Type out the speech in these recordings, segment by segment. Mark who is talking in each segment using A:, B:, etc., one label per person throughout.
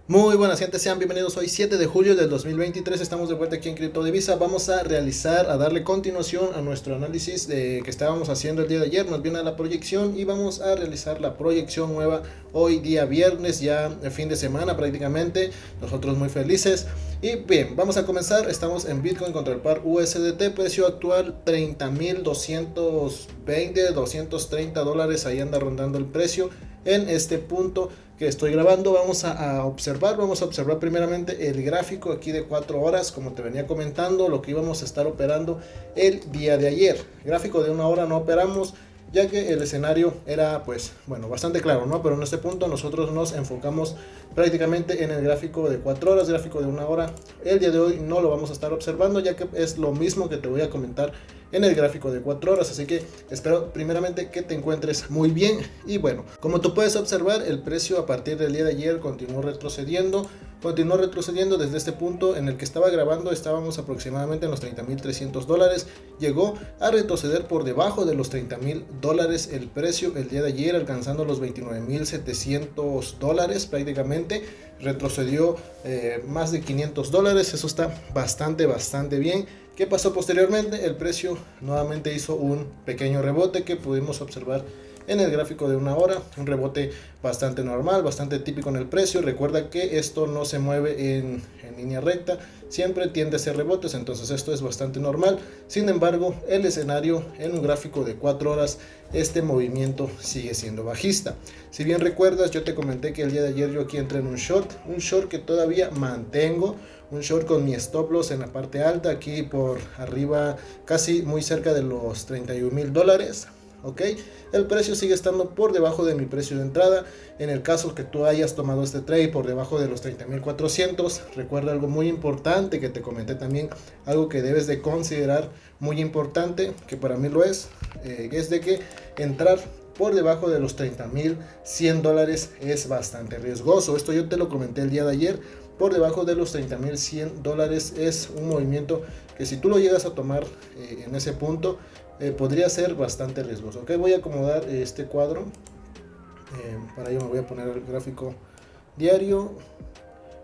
A: Muy buenas gente, sean bienvenidos. Hoy 7 de julio del 2023, estamos de vuelta aquí en Criptodivisa. Vamos a darle continuación a nuestro análisis que estábamos haciendo el día de ayer, más bien a la proyección, y vamos a realizar la proyección nueva hoy día viernes, ya el fin de semana prácticamente, nosotros muy felices. Y bien, vamos a comenzar. Estamos en Bitcoin contra el par USDT, precio actual 30.220, $230, ahí anda rondando el precio. En este punto que estoy grabando vamos a observar primeramente el gráfico aquí de 4 horas, como te venía comentando, lo que íbamos a estar operando el día de ayer. Gráfico de 1 hora no operamos, ya que el escenario era pues bueno, bastante claro, ¿no? Pero en este punto nosotros nos enfocamos prácticamente en el gráfico de 4 horas, gráfico de 1 hora. El día de hoy no lo vamos a estar observando, ya que es lo mismo que te voy a comentar en el gráfico de 4 horas, así que espero primeramente que te encuentres muy bien. Y bueno, como tú puedes observar, el precio a partir del día de ayer continuó retrocediendo desde este punto en el que estaba grabando. Estábamos aproximadamente en los $30.300, llegó a retroceder por debajo de los $30.000 el precio el día de ayer, alcanzando los $29.700 prácticamente. Retrocedió más de $500, eso está bastante bien. ¿Qué pasó posteriormente? El precio nuevamente hizo un pequeño rebote que pudimos observar en el gráfico de 1 hora, un rebote bastante normal, bastante típico en el precio. Recuerda que esto no se mueve en línea recta, siempre tiende a ser rebotes, entonces esto es bastante normal. Sin embargo, el escenario en un gráfico de 4 horas, este movimiento sigue siendo bajista. Si bien recuerdas, yo te comenté que el día de ayer yo aquí entré en un short que todavía mantengo, un short con mi stop loss en la parte alta, aquí por arriba, casi muy cerca de los $31.000. Ok, el precio sigue estando por debajo de mi precio de entrada. En el caso que tú hayas tomado este trade por debajo de los 30.400, recuerda algo muy importante que te comenté también, algo que debes de considerar muy importante, que para mí lo es de que entrar por debajo de los $30.100 es bastante riesgoso. Esto yo te lo comenté el día de ayer. Por debajo de los $30.100 es un movimiento que, si tú lo llegas a tomar en ese punto, podría ser bastante riesgoso. Ok, voy a acomodar este cuadro. Para ello me voy a poner el gráfico diario.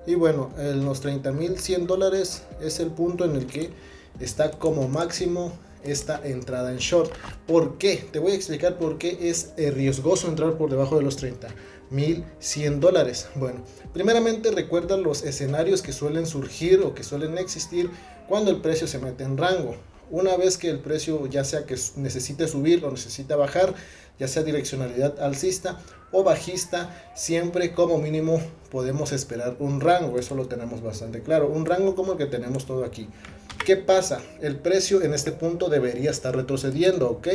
A: Y bueno, en los $30.100 es el punto en el que está como máximo esta entrada en short. ¿Por qué? Te voy a explicar por qué es riesgoso entrar por debajo de los $30.100. Bueno, primeramente recuerda los escenarios que suelen surgir o que suelen existir cuando el precio se mete en rango. Una vez que el precio, ya sea que necesite subir o necesita bajar, ya sea direccionalidad alcista o bajista, siempre como mínimo podemos esperar un rango. Eso lo tenemos bastante claro, un rango como el que tenemos todo aquí. ¿Qué pasa? El precio en este punto debería estar retrocediendo, ¿ok?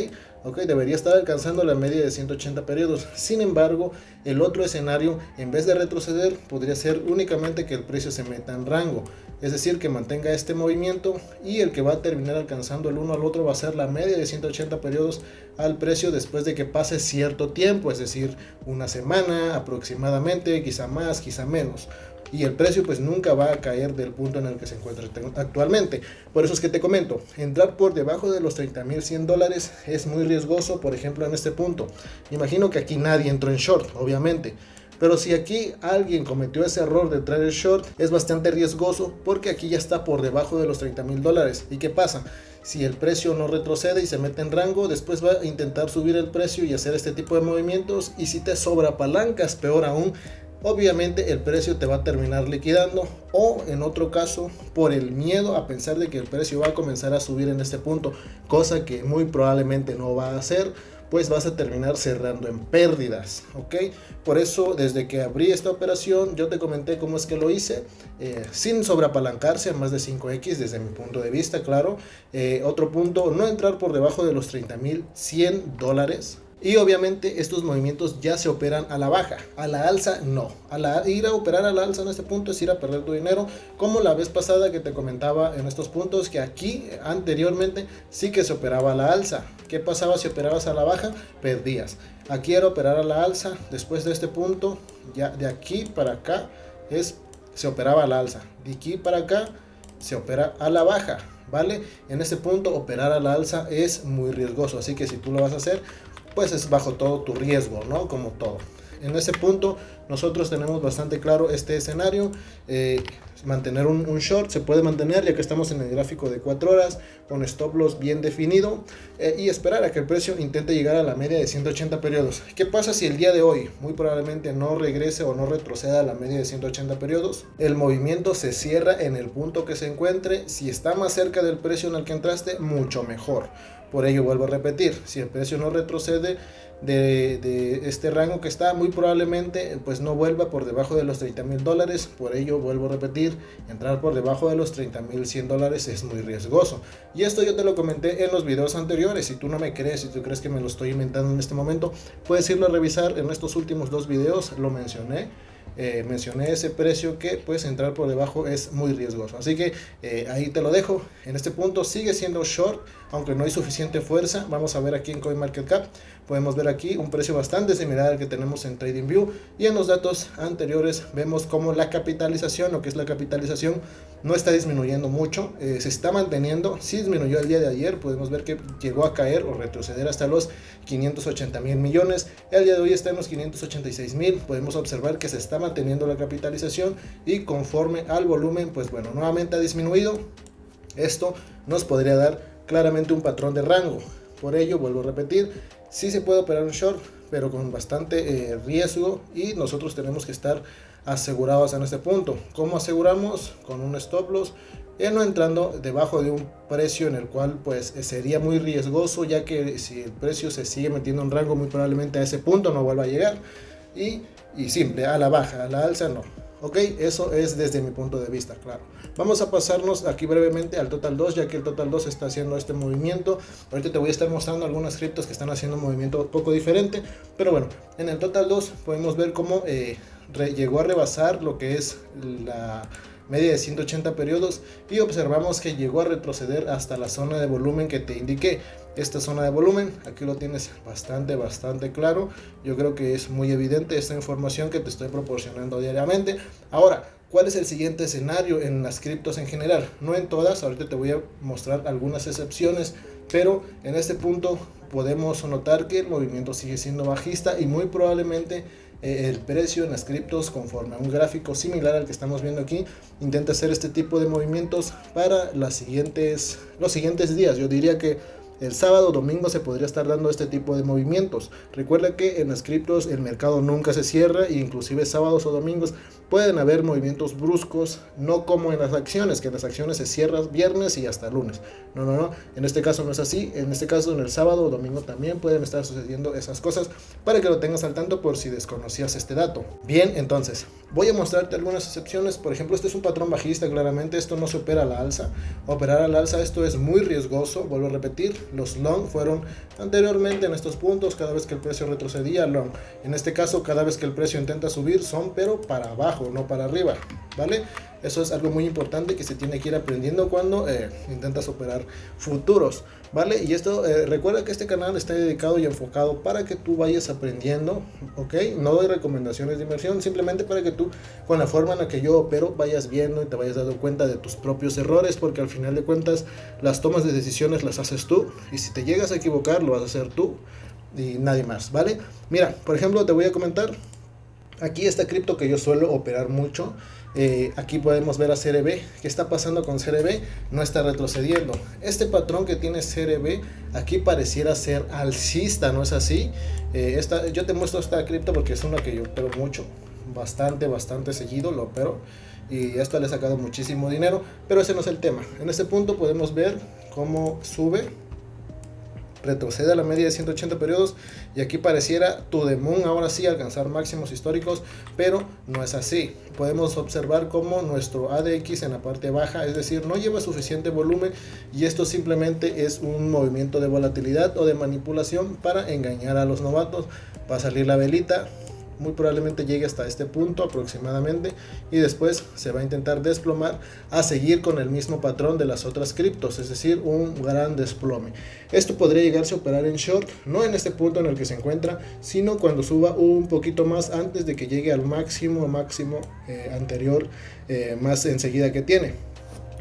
A: Debería estar alcanzando la media de 180 periodos. Sin embargo, el otro escenario, en vez de retroceder, podría ser únicamente que el precio se meta en rango. Es decir, que mantenga este movimiento, y el que va a terminar alcanzando el uno al otro va a ser la media de 180 periodos al precio después de que pase cierto tiempo, es decir, una semana aproximadamente, quizá más, quizá menos. Y el precio pues nunca va a caer del punto en el que se encuentra actualmente. Por eso es que te comento, entrar por debajo de los $30.100 es muy riesgoso. Por ejemplo, en este punto, imagino que aquí nadie entró en short, obviamente, pero si aquí alguien cometió ese error de entrar en short, es bastante riesgoso, porque aquí ya está por debajo de los $30.000. ¿Y qué pasa? Si el precio no retrocede y se mete en rango, después va a intentar subir el precio y hacer este tipo de movimientos, y si te sobra palancas, peor aún, obviamente el precio te va a terminar liquidando, o en otro caso por el miedo a pensar de que el precio va a comenzar a subir en este punto, cosa que muy probablemente no va a hacer, pues vas a terminar cerrando en pérdidas. Ok, por eso desde que abrí esta operación yo te comenté cómo es que lo hice, sin sobreapalancarse a más de 5x desde mi punto de vista, claro. Otro punto, no entrar por debajo de los $30.100. Y obviamente estos movimientos ya se operan a la baja, a la alza no. Ir a operar a la alza en este punto es ir a perder tu dinero, como la vez pasada que te comentaba en estos puntos, que aquí anteriormente sí que se operaba a la alza. ¿Qué pasaba si operabas a la baja? Perdías. Aquí era operar a la alza. Después de este punto, ya de aquí para acá se operaba a la alza. De aquí para acá se opera a la baja, ¿vale? En este punto operar a la alza es muy riesgoso, así que si tú lo vas a hacer, pues es bajo todo tu riesgo, ¿no? Como todo. En ese punto nosotros tenemos bastante claro este escenario. Mantener un short se puede mantener ya que estamos en el gráfico de 4 horas con stop loss bien definido, y esperar a que el precio intente llegar a la media de 180 periodos. ¿Qué pasa si el día de hoy muy probablemente no regrese o no retroceda a la media de 180 periodos? El movimiento se cierra en el punto que se encuentre. Si está más cerca del precio en el que entraste, mucho mejor. Por ello vuelvo a repetir, si el precio no retrocede de este rango que está, muy probablemente pues no vuelva por debajo de los $30,000. Por ello vuelvo a repetir, entrar por debajo de los $30,100 es muy riesgoso, y esto yo te lo comenté en los videos anteriores. Si tú no me crees, si tú crees que me lo estoy inventando en este momento, puedes irlo a revisar. En estos últimos 2 videos lo mencioné. Mencioné ese precio que pues entrar por debajo es muy riesgoso, así que ahí te lo dejo. En este punto sigue siendo short, aunque no hay suficiente fuerza. Vamos a ver aquí en CoinMarketCap, podemos ver aquí un precio bastante similar al que tenemos en TradingView, y en los datos anteriores vemos como la capitalización, lo que es la capitalización, no está disminuyendo mucho, se está manteniendo. Sí disminuyó el día de ayer, podemos ver que llegó a caer o retroceder hasta los 580,000 millones. El día de hoy está en los 586,000. Podemos observar que se está manteniendo la capitalización, y conforme al volumen, pues bueno, nuevamente ha disminuido. Esto nos podría dar claramente un patrón de rango. Por ello vuelvo a repetir, sí se puede operar un short, pero con bastante riesgo, y nosotros tenemos que estar asegurados en este punto. ¿Cómo aseguramos? Con un stop loss, no entrando debajo de un precio en el cual pues sería muy riesgoso, ya que si el precio se sigue metiendo en rango, muy probablemente a ese punto no vuelva a llegar, y simple, a la baja, a la alza no. Ok, eso es desde mi punto de vista, claro. Vamos a pasarnos aquí brevemente al Total 2, ya que el Total 2 está haciendo este movimiento. Ahorita te voy a estar mostrando algunas criptos que están haciendo un movimiento un poco diferente, pero bueno, en el Total 2 podemos ver cómo llegó a rebasar lo que es la media de 180 periodos, y observamos que llegó a retroceder hasta la zona de volumen que te indiqué. Esta zona de volumen, aquí lo tienes bastante claro. Yo creo que es muy evidente esta información que te estoy proporcionando diariamente. Ahora, ¿cuál es el siguiente escenario en las criptos en general? No en todas, ahorita te voy a mostrar algunas excepciones, pero en este punto podemos notar que el movimiento sigue siendo bajista, y muy probablemente el precio en las criptos, conforme a un gráfico similar al que estamos viendo aquí, intenta hacer este tipo de movimientos para los siguientes días. Yo diría que el sábado o domingo se podría estar dando este tipo de movimientos. Recuerda que en las criptos el mercado nunca se cierra, e inclusive sábados o domingos pueden haber movimientos bruscos, no como en las acciones, que en las acciones se cierran viernes y hasta lunes. No, en este caso no es así. En este caso, en el sábado o domingo también pueden estar sucediendo esas cosas, para que lo tengas al tanto por si desconocías este dato. Bien, entonces voy a mostrarte algunas excepciones. Por ejemplo, este es un patrón bajista, claramente esto no se opera a la alza. Operar a la alza, esto es muy riesgoso. Vuelvo a repetir, los long fueron anteriormente en estos puntos, cada vez que el precio retrocedía, long. En este caso, cada vez que el precio intenta subir, son pero para abajo, no para arriba, ¿vale? Eso es algo muy importante que se tiene que ir aprendiendo cuando intentas operar futuros, ¿vale? Y esto, recuerda que este canal está dedicado y enfocado para que tú vayas aprendiendo, ¿ok? No doy recomendaciones de inversión, simplemente para que tú, con la forma en la que yo opero, vayas viendo y te vayas dando cuenta de tus propios errores, porque al final de cuentas las tomas de decisiones las haces tú, y si te llegas a equivocar lo vas a hacer tú y nadie más, ¿vale? Mira, por ejemplo, te voy a comentar aquí esta cripto que yo suelo operar mucho. Aquí podemos ver a CRB. ¿Qué está pasando con CRB? No está retrocediendo. Este patrón que tiene CRB aquí pareciera ser alcista, ¿no es así? Yo te muestro esta cripto porque es una que yo opero mucho, bastante seguido lo opero, y esto le he sacado muchísimo dinero, pero ese no es el tema. En este punto podemos ver cómo sube, retrocede a la media de 180 periodos, y aquí pareciera to the moon, ahora sí alcanzar máximos históricos, pero no es así. Podemos observar cómo nuestro ADX en la parte baja, es decir, no lleva suficiente volumen, y esto simplemente es un movimiento de volatilidad o de manipulación para engañar a los novatos. Va a salir la velita, muy probablemente llegue hasta este punto aproximadamente, y después se va a intentar desplomar a seguir con el mismo patrón de las otras criptos, es decir, un gran desplome. Esto podría llegarse a operar en short, no en este punto en el que se encuentra, sino cuando suba un poquito más antes de que llegue al máximo anterior, más enseguida que tiene.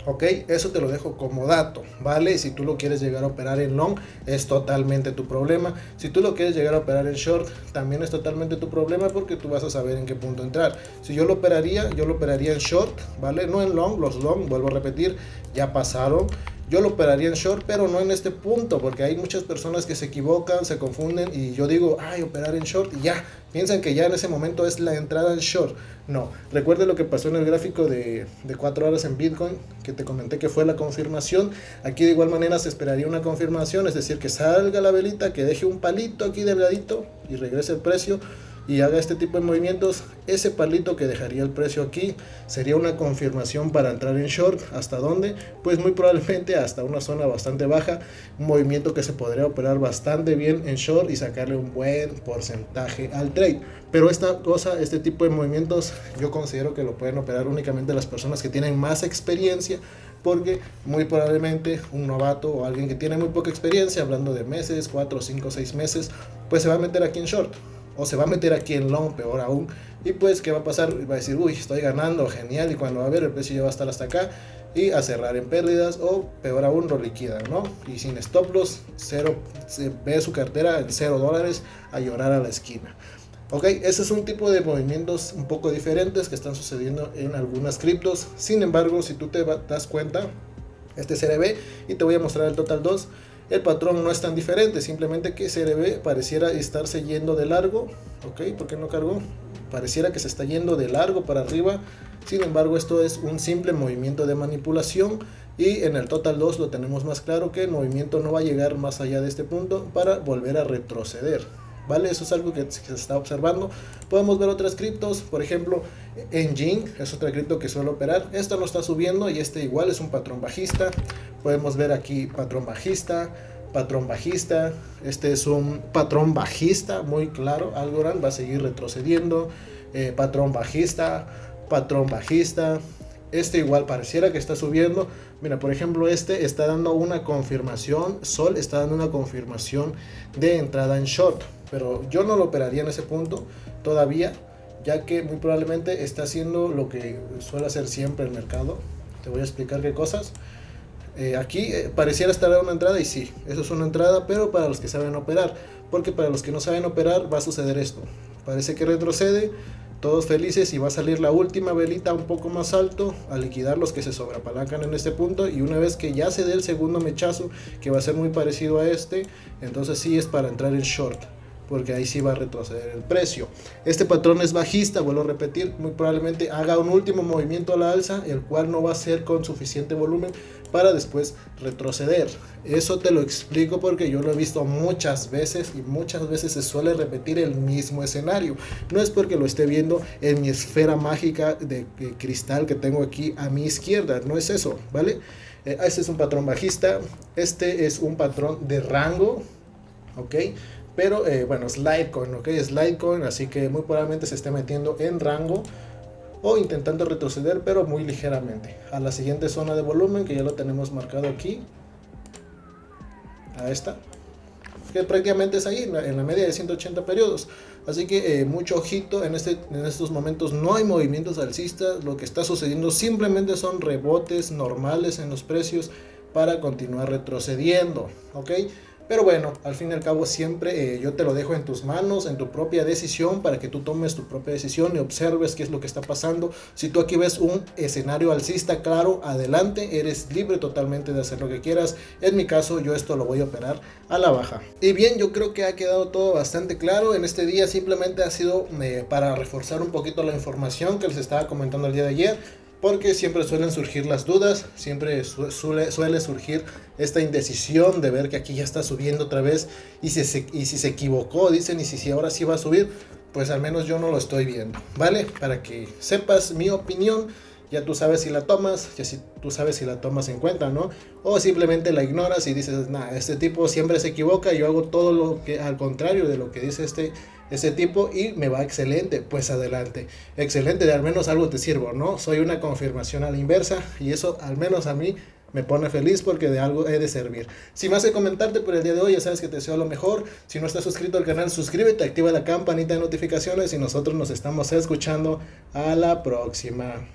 A: Ok, eso te lo dejo como dato, ¿vale? Si tú lo quieres llegar a operar en long, es totalmente tu problema. Si tú lo quieres llegar a operar en short, también es totalmente tu problema, porque tú vas a saber en qué punto entrar. Si yo lo operaría en short, ¿vale? No en long, los long, vuelvo a repetir, ya pasaron. Yo lo operaría en short, pero no en este punto, porque hay muchas personas que se equivocan, se confunden, y yo digo, ay, operar en short, y ya, piensan que ya en ese momento es la entrada en short. No, recuerde lo que pasó en el gráfico de 4 horas en Bitcoin, que te comenté que fue la confirmación. Aquí de igual manera se esperaría una confirmación, es decir, que salga la velita, que deje un palito aquí delgadito y regrese el precio y haga este tipo de movimientos. Ese palito que dejaría el precio aquí sería una confirmación para entrar en short. ¿Hasta dónde? Pues muy probablemente hasta una zona bastante baja, un movimiento que se podría operar bastante bien en short y sacarle un buen porcentaje al trade. Pero este tipo de movimientos yo considero que lo pueden operar únicamente las personas que tienen más experiencia, porque muy probablemente un novato o alguien que tiene muy poca experiencia, hablando de meses, 4, 5, 6 meses, pues se va a meter aquí en short, o se va a meter aquí en long, peor aún, y pues ¿qué va a pasar? Va a decir, uy, estoy ganando, genial, y cuando va a ver el precio ya va a estar hasta acá, y a cerrar en pérdidas, o peor aún, lo liquida, ¿no? Y sin stop loss, cero, se ve su cartera en $0, a llorar a la esquina. Ok, ese es un tipo de movimientos un poco diferentes que están sucediendo en algunas criptos. Sin embargo, si tú te das cuenta, este es CRB, y te voy a mostrar el Total 2. El patrón no es tan diferente, simplemente que CRB pareciera estarse yendo de largo. Ok, ¿por qué no cargó? Pareciera que se está yendo de largo para arriba. Sin embargo, esto es un simple movimiento de manipulación, y en el Total 2 lo tenemos más claro, que el movimiento no va a llegar más allá de este punto para volver a retroceder. ¿Vale? Eso es algo que se está observando. Podemos ver otras criptos, por ejemplo, Enjin es otra cripto que suele operar. Esta no está subiendo, y este igual es un patrón bajista. Podemos ver aquí patrón bajista, patrón bajista. Este es un patrón bajista muy claro. Algorand va a seguir retrocediendo. Patrón bajista, patrón bajista. Este igual pareciera que está subiendo. Mira, por ejemplo, este está dando una confirmación. Sol está dando una confirmación de entrada en short, pero yo no lo operaría en ese punto todavía, ya que muy probablemente está haciendo lo que suele hacer siempre el mercado. Te voy a explicar qué cosas. Aquí pareciera estar dando una entrada, y sí, eso es una entrada, pero para los que saben operar, porque para los que no saben operar va a suceder esto. Parece que retrocede, todos felices, y va a salir la última velita un poco más alto a liquidar los que se sobreapalancan en este punto, y una vez que ya se dé el segundo mechazo, que va a ser muy parecido a este, entonces sí es para entrar en short, porque ahí sí va a retroceder el precio. Este patrón es bajista, vuelvo a repetir, muy probablemente haga un último movimiento a la alza, el cual no va a ser con suficiente volumen para después retroceder. Eso te lo explico porque yo lo he visto muchas veces, y muchas veces se suele repetir el mismo escenario. No es porque lo esté viendo en mi esfera mágica de cristal que tengo aquí a mi izquierda, no es eso, ¿vale? Este es un patrón bajista, este es un patrón de rango, ¿ok? Pero bueno, es Litecoin, ¿ok? Es Litecoin, así que muy probablemente se esté metiendo en rango o intentando retroceder, pero muy ligeramente a la siguiente zona de volumen, que ya lo tenemos marcado aquí, a esta, que prácticamente es ahí en la media de 180 periodos. Así que mucho ojito, en estos momentos no hay movimientos alcistas. Lo que está sucediendo simplemente son rebotes normales en los precios para continuar retrocediendo, ¿ok? Pero bueno, al fin y al cabo siempre yo te lo dejo en tus manos, en tu propia decisión, para que tú tomes tu propia decisión y observes qué es lo que está pasando. Si tú aquí ves un escenario alcista claro, adelante, eres libre totalmente de hacer lo que quieras. En mi caso, yo esto lo voy a operar a la baja. Y bien, yo creo que ha quedado todo bastante claro. En este día simplemente ha sido para reforzar un poquito la información que les estaba comentando el día de ayer, porque siempre suelen surgir las dudas, siempre suele surgir esta indecisión de ver que aquí ya está subiendo otra vez, y si se equivocó, dicen, y si ahora sí va a subir, pues al menos yo no lo estoy viendo, ¿vale? Para que sepas mi opinión, ya tú sabes si la tomas, tú sabes si la tomas en cuenta, ¿no? O simplemente la ignoras y dices, nah, este tipo siempre se equivoca, yo hago todo lo que al contrario de lo que dice ese tipo y me va excelente. Pues adelante, excelente, de al menos algo te sirvo, ¿no? Soy una confirmación a la inversa, y eso al menos a mí me pone feliz, porque de algo he de servir. Sin más que comentarte por el día de hoy, ya sabes que te deseo lo mejor. Si no estás suscrito al canal, suscríbete, activa la campanita de notificaciones, y nosotros nos estamos escuchando a la próxima.